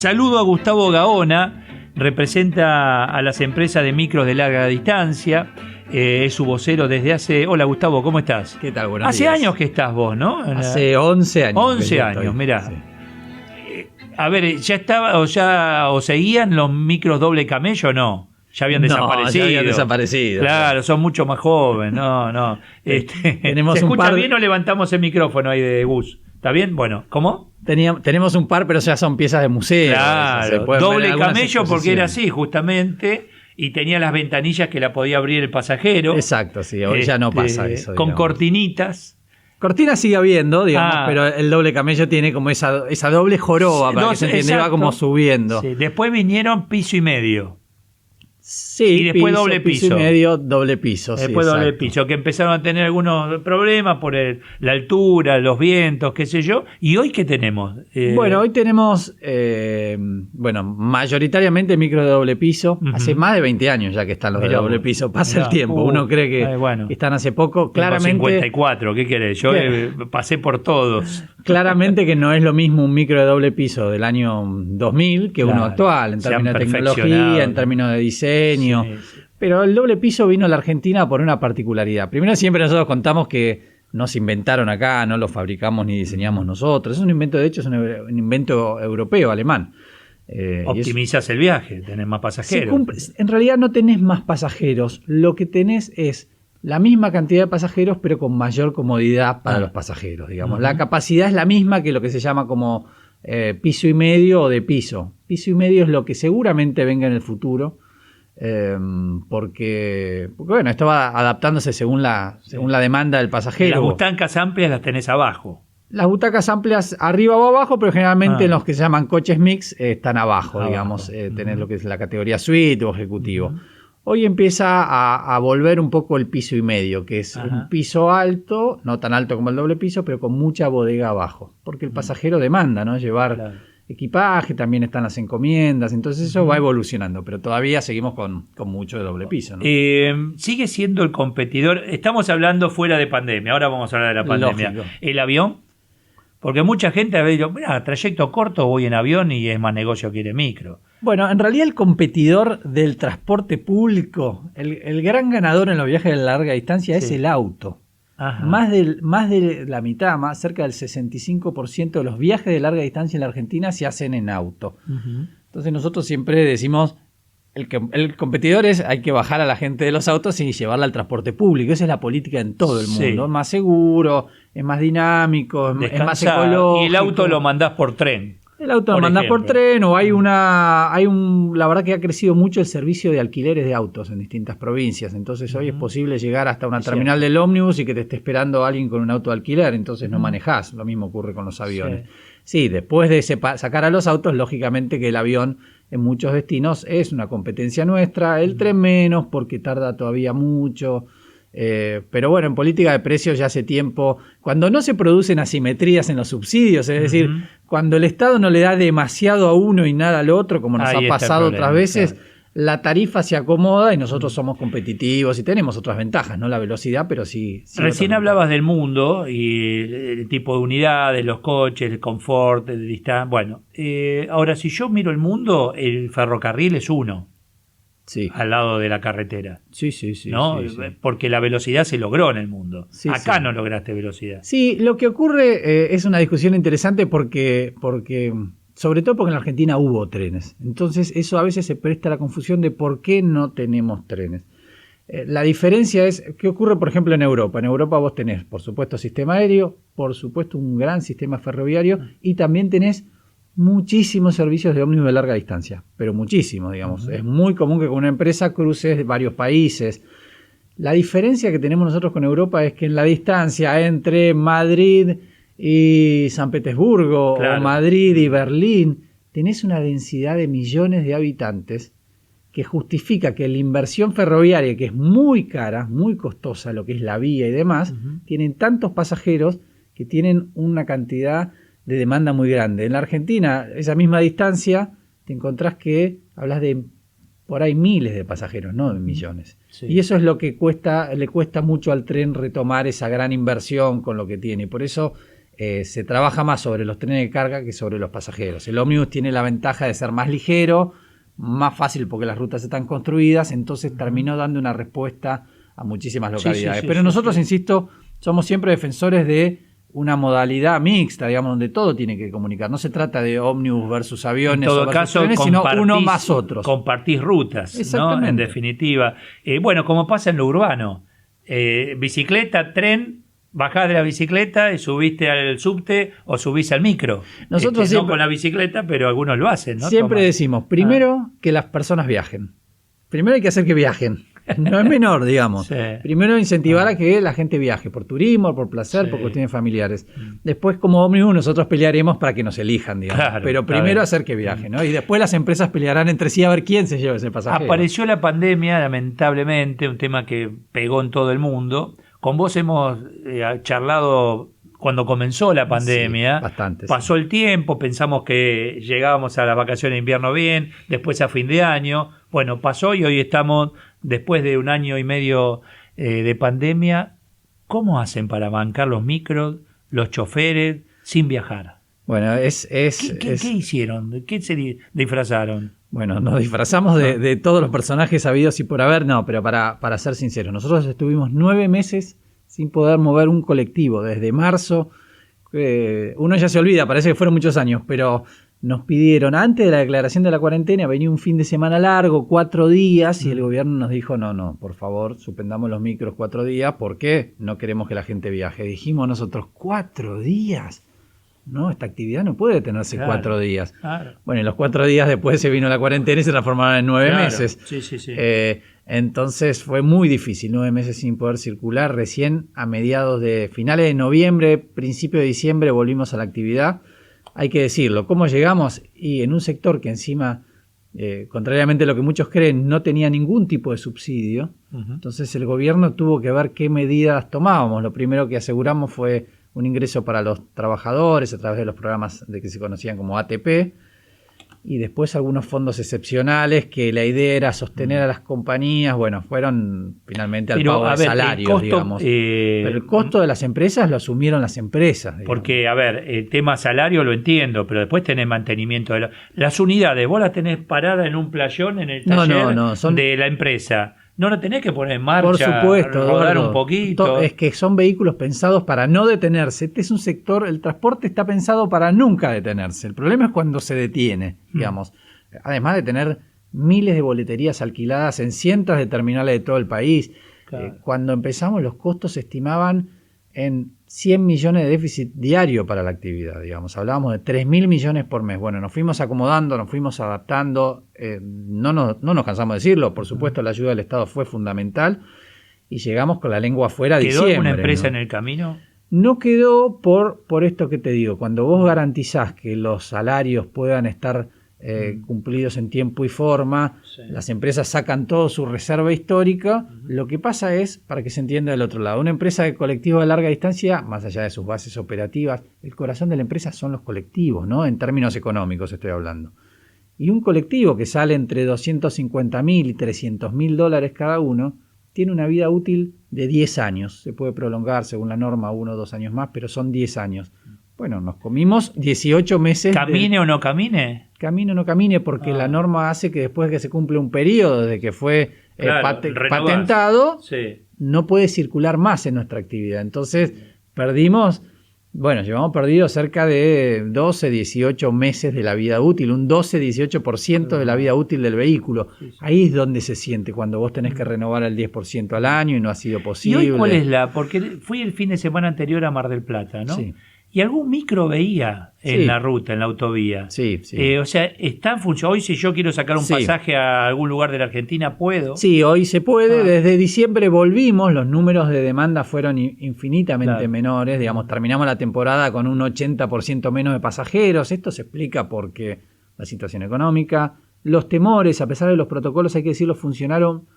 Saludo a Gustavo Gaona, representa a las empresas de micros de larga distancia, es su vocero desde hace... Hola Gustavo, ¿cómo estás? ¿Qué tal? Buenos Hace días. años que estás vos, ¿no? Hace 11 años. 11 años, mirá. Sí. A ver, ¿ya estaba o seguían los micros doble camello o no? Ya habían desaparecido. Ya habían desaparecido. Claro, son mucho más jóvenes. No. Tenemos ¿Se un escucha par bien o levantamos el micrófono ahí de Gus? ¿Está bien? Bueno, ¿cómo? Tenemos un par, pero ya son piezas de museo. Claro, doble camello porque era así, justamente, y tenía las ventanillas que la podía abrir el pasajero. Exacto, sí, hoy ya no pasa eso. Con cortinitas. Cortina sigue habiendo, digamos, pero el doble camello tiene como esa doble joroba, para que se entienda, va como subiendo. Sí. Después vinieron piso y medio. Sí, y después doble piso. Piso y medio, doble piso. Después sí, doble piso, que empezaron a tener algunos problemas por la altura, los vientos, qué sé yo. ¿Y hoy qué tenemos? Bueno, hoy tenemos, mayoritariamente micro de doble piso. Hace más de 20 años ya que están los de doble piso. Pasa el tiempo, uno cree que están hace poco. Claramente, 54, ¿qué querés? Yo pasé por todos. Claramente que no es lo mismo un micro de doble piso del año 2000 que uno actual, en términos de tecnología, en términos de diseño. Sí. Pero el doble piso vino a la Argentina por una particularidad. Primero, siempre nosotros contamos que no se inventaron acá, no lo fabricamos ni diseñamos nosotros. Es un invento, de hecho, es un invento europeo, alemán. Optimizas el viaje, tenés más pasajeros. En realidad no tenés más pasajeros. Lo que tenés es la misma cantidad de pasajeros, pero con mayor comodidad para los pasajeros, digamos. La capacidad es la misma que lo que se llama como piso y medio o de piso. Piso y medio es lo que seguramente venga en el futuro. Porque bueno, esto va adaptándose según la demanda del pasajero. Las butacas amplias las tenés abajo. Las butacas amplias arriba o abajo, pero generalmente en los que se llaman coches mix están abajo, digamos. Tenés lo que es la categoría suite o ejecutivo. Hoy empieza a volver un poco el piso y medio, que es un piso alto, no tan alto como el doble piso, pero con mucha bodega abajo. Porque el pasajero demanda, ¿no? Llevar equipaje, también están las encomiendas, entonces eso va evolucionando, pero todavía seguimos con mucho de doble piso, ¿no? Sigue siendo el competidor, estamos hablando fuera de pandemia, ahora vamos a hablar de la pandemia. Lógico. ¿El avión? Porque mucha gente ha dicho, mira, trayecto corto voy en avión y es más negocio que ir en micro. Bueno, en realidad el competidor del transporte público, el gran ganador en los viajes de larga distancia es el auto. Más de la mitad, cerca del 65% de los viajes de larga distancia en la Argentina se hacen en auto. Entonces nosotros siempre decimos, el competidor es, hay que bajar a la gente de los autos y llevarla al transporte público. Esa es la política en todo el mundo. Es más seguro, es más dinámico, es más ecológico. Y el auto lo mandás por tren. El auto lo mandás por tren, o la verdad que ha crecido mucho el servicio de alquileres de autos en distintas provincias. Entonces hoy es posible llegar hasta una terminal del ómnibus y que te esté esperando alguien con un auto de alquiler, entonces no manejás. Lo mismo ocurre con los aviones. Sí, después de sacar a los autos, lógicamente que el avión en muchos destinos es una competencia nuestra, el tren menos porque tarda todavía mucho. Pero bueno, en política de precios ya hace tiempo, cuando no se producen asimetrías en los subsidios, es decir, cuando el Estado no le da demasiado a uno y nada al otro, como nos ha pasado otras veces, la tarifa se acomoda y nosotros somos competitivos y tenemos otras ventajas, no la velocidad, pero sí Recién hablabas del mundo y el tipo de unidades, los coches, el confort, el distancia. Bueno, ahora si yo miro el mundo, el ferrocarril es uno. Al lado de la carretera. Sí. ¿No? Sí. Porque la velocidad se logró en el mundo. Acá no lograste velocidad. Sí, lo que ocurre es una discusión interesante porque sobre todo porque en la Argentina hubo trenes. Entonces eso a veces se presta a la confusión de por qué no tenemos trenes. La diferencia es, ¿qué ocurre por ejemplo en Europa? En Europa vos tenés, por supuesto, sistema aéreo, por supuesto un gran sistema ferroviario y también tenés muchísimos servicios de ómnibus de larga distancia, pero muchísimos, digamos. Es muy común que con una empresa cruces varios países. La diferencia que tenemos nosotros con Europa es que en la distancia entre Madrid y San Petersburgo o Madrid y Berlín tenés una densidad de millones de habitantes que justifica que la inversión ferroviaria, que es muy cara, muy costosa, lo que es la vía y demás, tienen tantos pasajeros que tienen una cantidad de demanda muy grande. En la Argentina, esa misma distancia, te encontrás que hablas de por ahí miles de pasajeros, no de millones. Y eso es lo que le cuesta mucho al tren retomar esa gran inversión con lo que tiene. Por eso se trabaja más sobre los trenes de carga que sobre los pasajeros. El ómnibus tiene la ventaja de ser más ligero, más fácil porque las rutas están construidas, entonces terminó dando una respuesta a muchísimas localidades. Pero nosotros, insisto, somos siempre defensores de una modalidad mixta, digamos, donde todo tiene que comunicar. No se trata de ómnibus versus aviones, en todo caso, trenes, sino uno más otros. Compartís rutas, ¿no? En definitiva. Bueno, como pasa en lo urbano. Bicicleta, tren, bajás de la bicicleta y subiste al subte o subís al micro. Nosotros siempre, no con la bicicleta, pero algunos lo hacen, ¿no? Siempre decimos, primero, que las personas viajen. Primero hay que hacer que viajen. No es menor, digamos. Sí. Primero incentivar a que la gente viaje por turismo, por placer, por cuestiones familiares. Después, como ómnibus, nosotros pelearemos para que nos elijan, digamos. Claro, pero primero hacer que viajen, ¿no? Y después las empresas pelearán entre sí a ver quién se lleva ese pasajero. Apareció la pandemia, lamentablemente, un tema que pegó en todo el mundo. Con vos hemos charlado cuando comenzó la pandemia. Sí, bastante. Pasó el tiempo, pensamos que llegábamos a las vacaciones de invierno bien, después a fin de año. Bueno, pasó y hoy estamos, después de 1 año y medio de pandemia. ¿Cómo hacen para bancar los micros, los choferes, sin viajar? Bueno, ¿Qué hicieron? ¿Qué se disfrazaron? Bueno, nos disfrazamos de todos los personajes habidos y por haber, no, pero para ser sinceros, nosotros estuvimos 9 meses sin poder mover un colectivo, desde marzo. Uno ya se olvida, parece que fueron muchos años, pero nos pidieron, antes de la declaración de la cuarentena, venía un fin de semana largo, 4 días, y el gobierno nos dijo, no, por favor, suspendamos los micros 4 días, porque no queremos que la gente viaje. Dijimos nosotros, 4 días. No, esta actividad no puede detenerse 4 días. Claro. Bueno, y los 4 días después se vino la cuarentena y se transformaron en 9 meses. Sí. Entonces fue muy difícil, 9 meses sin poder circular. Recién a mediados de finales de noviembre, principio de diciembre volvimos a la actividad. Hay que decirlo, ¿cómo llegamos? Y en un sector que encima, contrariamente a lo que muchos creen, no tenía ningún tipo de subsidio. Entonces el gobierno tuvo que ver qué medidas tomábamos. Lo primero que aseguramos fue un ingreso para los trabajadores a través de los programas de que se conocían como ATP, y después algunos fondos excepcionales que la idea era sostener a las compañías. Bueno, fueron finalmente al pago de salarios, digamos. Pero el costo de las empresas lo asumieron las empresas. Digamos. Porque, el tema salario lo entiendo, pero después tenés mantenimiento de las unidades. Vos las tenés paradas en un playón en el taller de la empresa. No lo tenés que poner en marcha, por supuesto, rodar un poquito. Es que son vehículos pensados para no detenerse. Este es un sector, el transporte está pensado para nunca detenerse. El problema es cuando se detiene, digamos. Además de tener miles de boleterías alquiladas en cientos de terminales de todo el país. Claro. Cuando empezamos los costos se estimaban en 100 millones de déficit diario para la actividad, digamos. Hablábamos de 3.000 millones por mes. Bueno, nos fuimos acomodando, nos fuimos adaptando. No nos cansamos de decirlo. Por supuesto, la ayuda del Estado fue fundamental y llegamos con la lengua afuera de diciembre. ¿Quedó alguna empresa en el camino? No quedó por esto que te digo. Cuando vos garantizás que los salarios puedan estar cumplidos en tiempo y forma, las empresas sacan todo su reserva histórica. Lo que pasa es, para que se entienda del otro lado, una empresa de colectivo de larga distancia, más allá de sus bases operativas, el corazón de la empresa son los colectivos, ¿no? En términos económicos estoy hablando. Y un colectivo que sale entre $250.000 y $300.000 cada uno, tiene una vida útil de 10 años. Se puede prolongar según la norma 1 o 2 años más, pero son 10 años. Bueno, nos comimos 18 meses. ¿Camine o no camine? Camine o no camine, porque la norma hace que después de que se cumple un periodo desde que fue patentado, no puede circular más en nuestra actividad. Entonces, llevamos perdido cerca de 12, 18 meses de la vida útil, un 12, 18% de la vida útil del vehículo. Ahí es donde se siente, cuando vos tenés que renovar el 10% al año y no ha sido posible. ¿Y hoy cuál es porque fui el fin de semana anterior a Mar del Plata, ¿no? Sí. Y algún micro veía en la ruta, en la autovía. Sí. O sea, está en función. Hoy, si yo quiero sacar un pasaje a algún lugar de la Argentina, ¿puedo? Sí, hoy se puede. Desde diciembre volvimos. Los números de demanda fueron infinitamente menores. Digamos, terminamos la temporada con un 80% menos de pasajeros. Esto se explica porque la situación económica, los temores, a pesar de los protocolos, hay que decirlo, funcionaron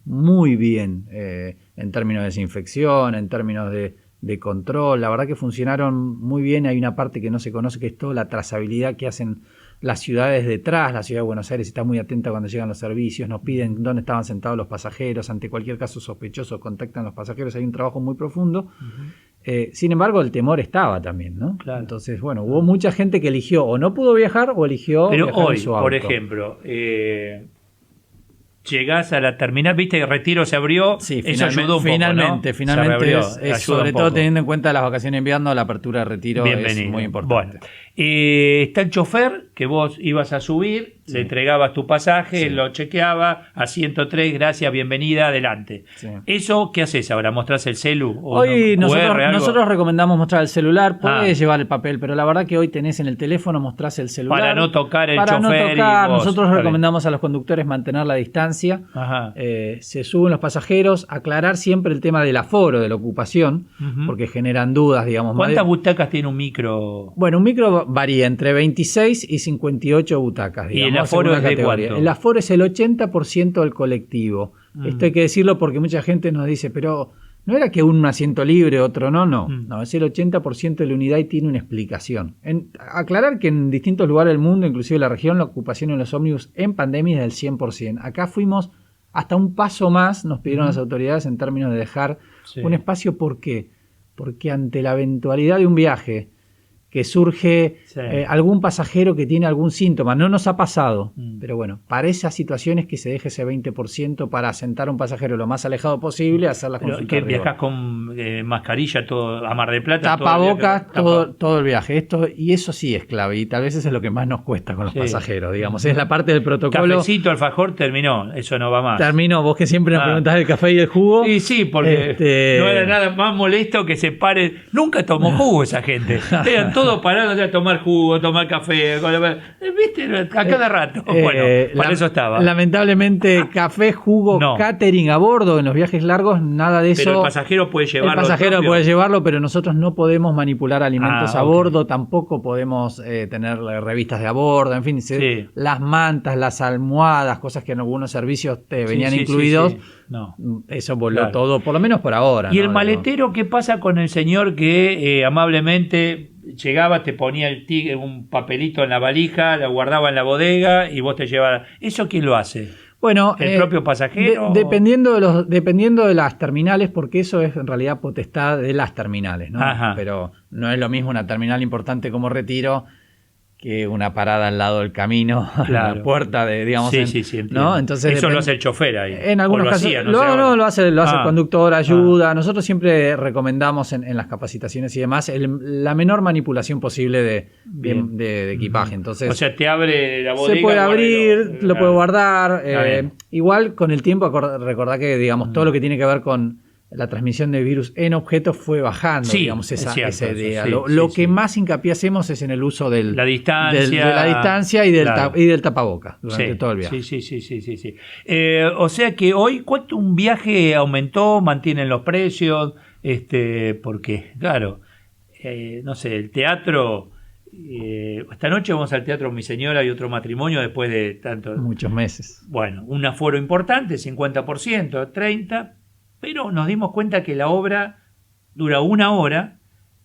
muy bien en términos de desinfección, en términos de control. La verdad que funcionaron muy bien. Hay una parte que no se conoce, que es toda la trazabilidad que hacen las ciudades detrás. La ciudad de Buenos Aires está muy atenta cuando llegan los servicios, nos piden dónde estaban sentados los pasajeros, ante cualquier caso sospechoso contactan a los pasajeros. Hay un trabajo muy profundo. Sin embargo, el temor estaba también, ¿no? Claro. Entonces, bueno, hubo mucha gente que eligió o no pudo viajar o eligió Pero viajar hoy, en su auto. por ejemplo, llegás a la terminal, viste que Retiro se abrió, Sí, eso ayudó un finalmente, poco, ¿no? finalmente Se reabrió, es sobre todo teniendo en cuenta las vacaciones de invierno, la apertura de Retiro es muy importante. Bueno, está el chofer que vos ibas a subir, le entregabas tu pasaje, lo chequeaba, asiento 3, gracias, bienvenida, adelante. Sí. ¿Eso qué haces ahora? ¿Mostrás el celu? Hoy QR, nosotros recomendamos mostrar el celular, podés llevar el papel, pero la verdad que hoy tenés en el teléfono, mostrás el celular. Para no tocar el para chofer. No tocar. Y vos. Nosotros recomendamos a los conductores mantener la distancia. Ajá. Se suben los pasajeros, aclarar siempre el tema del aforo, de la ocupación, porque generan dudas, digamos. ¿Cuántas butacas tiene un micro? Bueno, un micro varía entre 26 y 58 butacas, digamos. ¿Y el aforo es de cuánto? El aforo es el 80% del colectivo. Esto hay que decirlo porque mucha gente nos dice, pero no era que un asiento libre, otro no, no. No, es el 80% de la unidad y tiene una explicación. Aclarar que en distintos lugares del mundo, inclusive la región, la ocupación en los ómnibus en pandemia es del 100%. Acá fuimos hasta un paso más, nos pidieron las autoridades en términos de dejar un espacio. ¿Por qué? Porque ante la eventualidad de un viaje que surge algún pasajero que tiene algún síntoma, no nos ha pasado, pero bueno, para esas situaciones que se deje ese 20% para sentar a un pasajero lo más alejado posible, hacer las consultas. ¿Que viajás con mascarilla todo a Mar del Plata? Tapabocas todo el viaje. Y eso sí es clave, y tal vez eso es lo que más nos cuesta con los pasajeros, digamos, es la parte del protocolo. Cafecito, alfajor, terminó, eso no va más. Terminó, vos que siempre nos preguntás el café y el jugo. Sí, porque no era nada más molesto que se pare. Nunca tomó jugo esa gente. Eran todos parados a tomar jugo, tomar café, ¿viste? A cada rato. Bueno, para eso estaba. Lamentablemente, café, jugo, catering a bordo en los viajes largos, nada de eso. Pero el pasajero puede llevarlo. El pasajero puede llevarlo, pero nosotros no podemos manipular alimentos a bordo, tampoco podemos tener revistas de a bordo, en fin, las mantas, las almohadas, cosas que en algunos servicios venían incluidos. No. Eso voló todo, por lo menos por ahora. ¿Y el maletero qué pasa con el señor que amablemente llegaba, te ponía un papelito en la valija, lo guardaba en la bodega y vos te llevabas? ¿Eso quién lo hace? Bueno, ¿el propio pasajero? Dependiendo de las terminales, porque eso es en realidad potestad de las terminales, ¿no? Pero no es lo mismo una terminal importante como Retiro que una parada al lado del camino, la puerta de, digamos, ¿no? Entonces eso lo hace el chofer ahí. En algunos casos lo hace el conductor, ayuda. Nosotros siempre recomendamos en las capacitaciones y demás la menor manipulación posible de equipaje. Entonces, o sea, te abre la bodega. Se puede abrir, lo puede guardar. Igual con el tiempo, recordá que, digamos, todo lo que tiene que ver con la transmisión de virus en objetos fue bajando, digamos, esa idea. Lo que más hincapié hacemos es en el uso de la distancia y del tapaboca durante todo el viaje. Sí. O sea que hoy, ¿cuánto un viaje aumentó? ¿Mantienen los precios? Porque, claro, no sé, el teatro... esta noche vamos al teatro Mi Señora y Otro Matrimonio después de muchos meses. Bueno, un aforo importante, 50%, 30%. Pero nos dimos cuenta que la obra dura 1 hora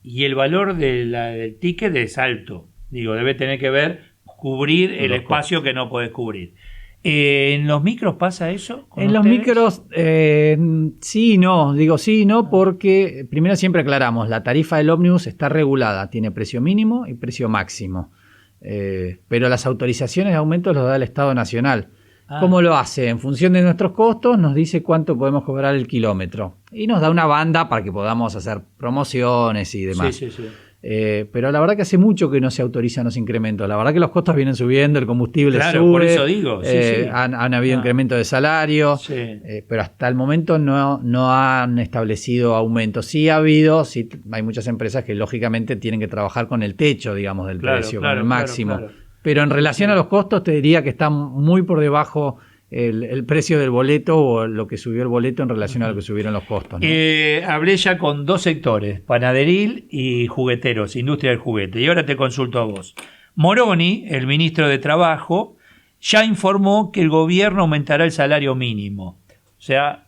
y el valor del ticket es alto. Digo, debe tener que ver cubrir el espacio que no podés cubrir. ¿En los micros pasa eso? En los micros, sí y no. Digo sí y no porque, primero siempre aclaramos, la tarifa del ómnibus está regulada. Tiene precio mínimo y precio máximo. Pero las autorizaciones de aumento los da el Estado Nacional. ¿Cómo lo hace? En función de nuestros costos nos dice cuánto podemos cobrar el kilómetro y nos da una banda para que podamos hacer promociones y demás. Pero la verdad que hace mucho que no se autorizan los incrementos. La verdad que los costos vienen subiendo, el combustible sube. Por eso digo. Han habido incrementos de salario, pero hasta el momento no han establecido aumentos. Sí ha habido, hay muchas empresas que lógicamente tienen que trabajar con el techo, digamos, del precio, con el máximo. Pero en relación a los costos te diría que está muy por debajo el precio del boleto o lo que subió el boleto en relación a lo que subieron los costos, ¿no? Hablé ya con 2 sectores, panaderil y jugueteros, industria del juguete. Y ahora te consulto a vos. Moroni, el ministro de Trabajo, ya informó que el gobierno aumentará el salario mínimo. O sea,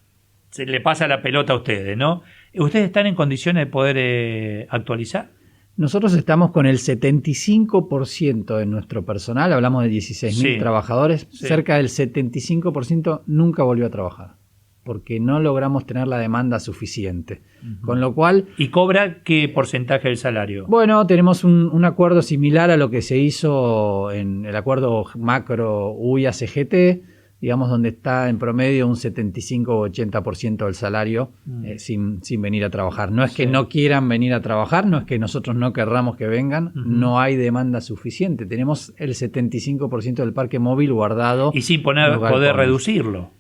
se le pasa la pelota a ustedes, ¿no? ¿Ustedes están en condiciones de poder actualizar? Nosotros estamos con el 75% de nuestro personal, hablamos de 16.000 trabajadores, cerca del 75% nunca volvió a trabajar. porque no logramos tener la demanda suficiente. Con lo cual... ¿Y cobra qué porcentaje del salario? Bueno, tenemos un acuerdo similar a lo que se hizo en el acuerdo macro UIA-CGT, digamos, donde está en promedio un 75 o 80% del salario sin venir a trabajar. No es que no quieran venir a trabajar, no es que nosotros no querramos que vengan, no hay demanda suficiente. Tenemos el 75% del parque móvil guardado. Y sin poder reducirlo.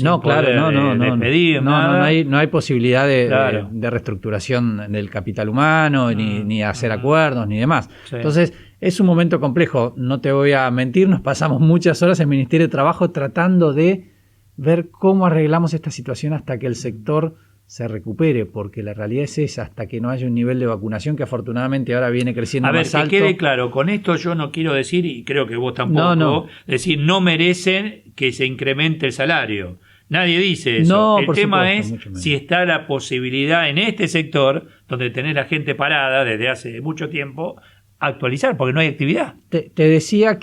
No, claro, no hay posibilidad de reestructuración del capital humano, ni hacer acuerdos, ni demás. Sí. Entonces, es un momento complejo, no te voy a mentir, nos pasamos muchas horas en el Ministerio de Trabajo tratando de ver cómo arreglamos esta situación hasta que el sector se recupere, porque la realidad es esa, hasta que no haya un nivel de vacunación que afortunadamente ahora viene creciendo más alto. A ver, que quede claro, con esto yo no quiero decir, y creo que vos tampoco, decir no merecen que se incremente el salario. Nadie dice eso. El tema es si está la posibilidad en este sector, donde tenés la gente parada desde hace mucho tiempo, actualizar, porque no hay actividad. Te decía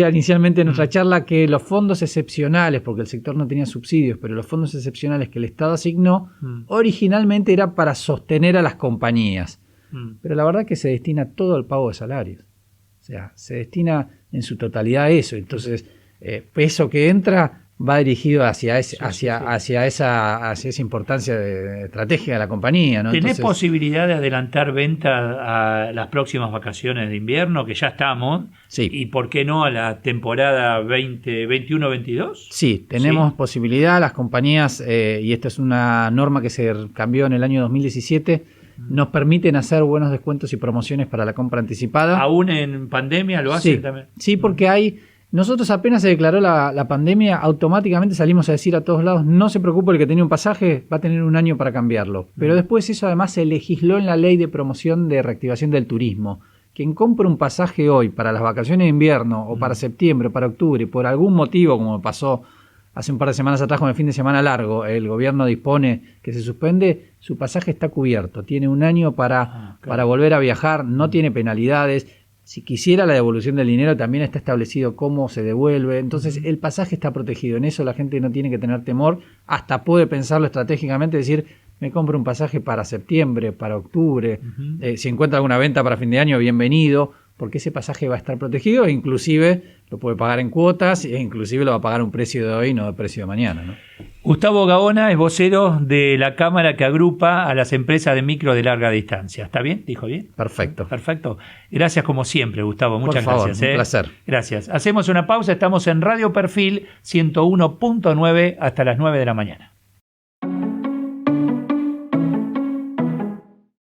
inicialmente en nuestra charla que los fondos excepcionales, porque el sector no tenía subsidios, pero los fondos excepcionales que el Estado asignó, originalmente era para sostener a las compañías. Pero la verdad es que se destina todo al pago de salarios. O sea, se destina en su totalidad a eso. Entonces, eso que entra va dirigido hacia esa importancia estratégica de la compañía, ¿no? ¿Tenés posibilidad de adelantar venta a las próximas vacaciones de invierno, que ya estamos? Sí. ¿Y por qué no a la temporada 2021-22? Sí, tenemos posibilidad. Las compañías, y esta es una norma que se cambió en el año 2017, nos permiten hacer buenos descuentos y promociones para la compra anticipada. ¿Aún en pandemia lo hacen también? Sí, porque nosotros apenas se declaró la pandemia, automáticamente salimos a decir a todos lados, no se preocupe, el que tenía un pasaje va a tener un año para cambiarlo. Pero después eso además se legisló en la ley de promoción de reactivación del turismo. Quien compra un pasaje hoy para las vacaciones de invierno o para septiembre o para octubre, por algún motivo, como pasó hace un par de semanas atrás con el fin de semana largo, el gobierno dispone que se suspende, su pasaje está cubierto, tiene un año para volver a viajar, no tiene penalidades. Si quisiera la devolución del dinero, también está establecido cómo se devuelve. Entonces, el pasaje está protegido. En eso la gente no tiene que tener temor. Hasta puede pensarlo estratégicamente, decir, me compro un pasaje para septiembre, para octubre. Si encuentra alguna venta para fin de año, bienvenido, porque ese pasaje va a estar protegido e inclusive lo puede pagar en cuotas e inclusive lo va a pagar a un precio de hoy, no de precio de mañana, ¿no? Gustavo Gaona es vocero de la Cámara que agrupa a las empresas de micro de larga distancia. ¿Está bien? ¿Dijo bien? Perfecto. Perfecto. Gracias como siempre, Gustavo. Muchas gracias. Un placer. Gracias. Hacemos una pausa. Estamos en Radio Perfil 101.9 hasta las 9 de la mañana.